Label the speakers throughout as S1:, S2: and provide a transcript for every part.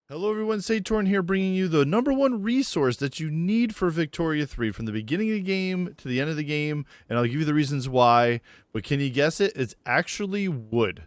S1: Hello everyone, Satorn here bringing you the #1 resource that you need for Victoria 3 from the beginning of the game to the end of the game, and I'll give you the reasons why, but can you guess it? It's actually wood.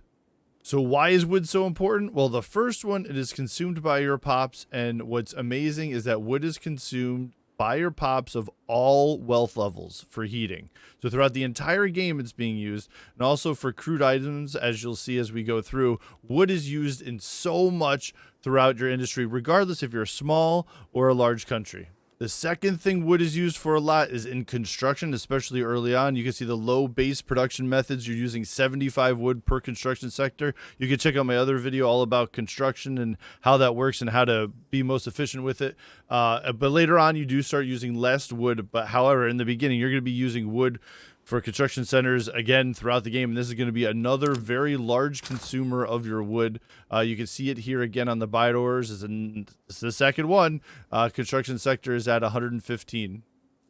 S1: So why is wood so important? Well, the first one, it is consumed by your pops, and what's amazing is that wood is consumed by your pops of all wealth levels for heating. So throughout the entire game it's being used, and also for crude items, as you'll see as we go through, wood is used in so much throughout your industry, regardless if you're a small or a large country. The second thing wood is used for a lot is in construction, especially early on. You can see the low base production methods. You're using 75 wood per construction sector. You can check out my other video all about construction and how that works and how to be most efficient with it. But later on, you do start using less wood. But however, in the beginning, you're going to be using wood for construction centers again throughout the game, and this is going to be another very large consumer of your wood. You can see it here again on the buy orders. It's the second one. Construction sector is at 115.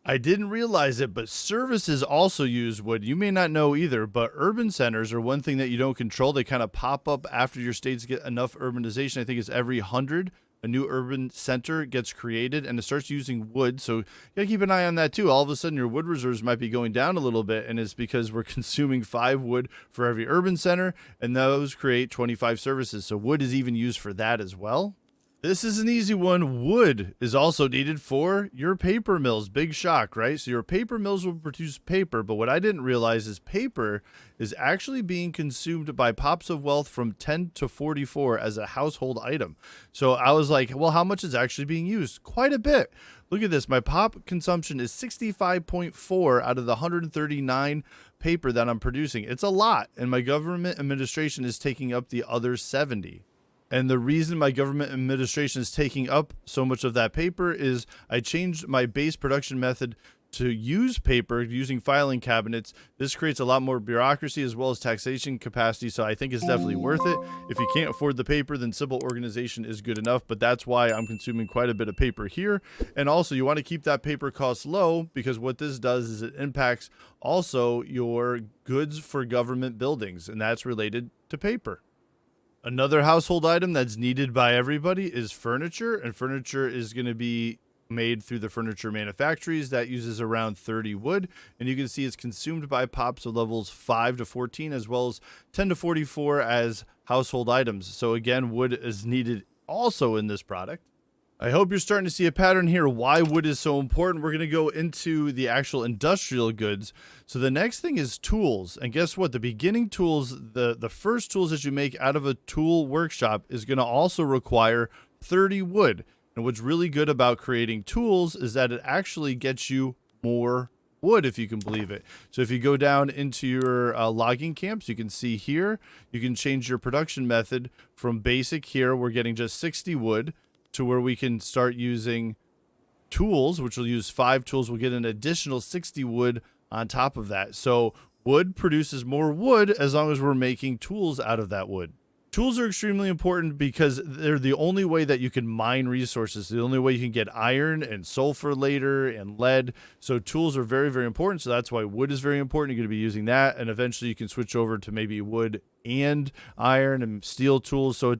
S1: I didn't realize it, but services also use wood. You may not know either, but urban centers are one thing that you don't control. They kind of pop up after your states get enough urbanization. I think it's every 100 a new urban center gets created and it starts using wood. So you gotta keep an eye on that too. All of a sudden your wood reserves might be going down a little bit, and it's because we're consuming 5 wood for every urban center, and those create 25 services. So wood is even used for that as well. This is an easy one. Wood is also needed for your paper mills. Big shock, right? So your paper mills will produce paper, but what I didn't realize is paper is actually being consumed by pops of wealth from 10 to 44 as a household item. So I was like, well, how much is actually being used? Quite a bit. Look at this. My pop consumption is 65.4 out of the 139 paper that I'm producing. It's a lot, and my government administration is taking up the other 70. And the reason my government administration is taking up so much of that paper is I changed my base production method to use paper using filing cabinets. This creates a lot more bureaucracy as well as taxation capacity, so I think it's definitely worth it. If you can't afford the paper, then simple organization is good enough, but that's why I'm consuming quite a bit of paper here. And also, you want to keep that paper cost low, because what this does is it impacts also your goods for government buildings, and that's related to paper. Another household item that's needed by everybody is furniture, and furniture is going to be made through the furniture manufacturers. That uses around 30 wood, and you can see it's consumed by pops of levels 5 to 14 as well as 10 to 44 as household items. So again, wood is needed also in this product. I hope you're starting to see a pattern here why wood is so important. We're going to go into the actual industrial goods. So the next thing is tools. And guess what? The beginning tools, the first tools that you make out of a tool workshop is going to also require 30 wood. And what's really good about creating tools is that it actually gets you more wood, if you can believe it. So if you go down into your logging camps, you can see here, you can change your production method from basic. Here we're getting just 60 wood, to where we can start using tools, which will use 5 tools. We'll get an additional 60 wood on top of that. So wood produces more wood as long as we're making tools out of that wood. Tools are extremely important because they're the only way that you can mine resources, the only way you can get iron and sulfur later and lead. So tools are very, very important. So that's why wood is very important. You're going to be using that, and eventually you can switch over to maybe wood and iron and steel tools. So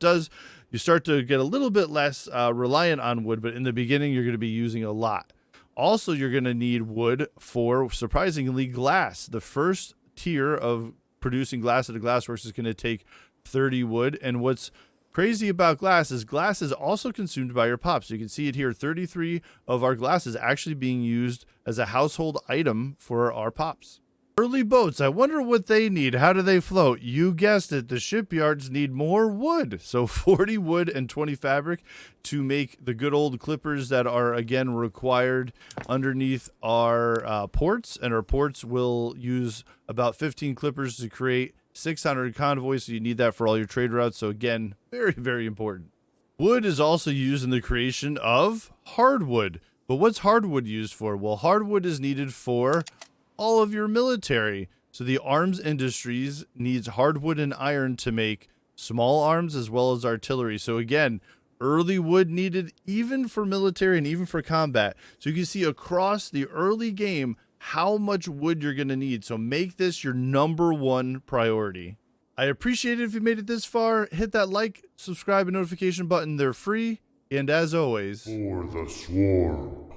S1: you start to get a little bit less reliant on wood, but in the beginning you're going to be using a lot. Also, you're going to need wood for, surprisingly, glass. The first tier of producing glass at a glassworks is going to take 30 wood, and what's crazy about glass is also consumed by your pops. You can see it here, 33 of our glass is actually being used as a household item for our pops. Early boats, I wonder what they need. How do they float? You guessed it, the shipyards need more wood. So 40 wood and 20 fabric to make the good old clippers that are again required underneath our ports, and our ports will use about 15 clippers to create 600 convoys, so you need that for all your trade routes. So again, very, very important. Wood is also used in the creation of hardwood. But what's hardwood used for? Well, hardwood is needed for all of your military. So the arms industries needs hardwood and iron to make small arms as well as artillery. So again, early wood needed even for military and even for combat. So you can see across the early game how much wood you're going to need. So make this your #1 priority. I appreciate it if you made it this far. Hit that like, subscribe, and notification button. They're free. And as always,
S2: For the swarm.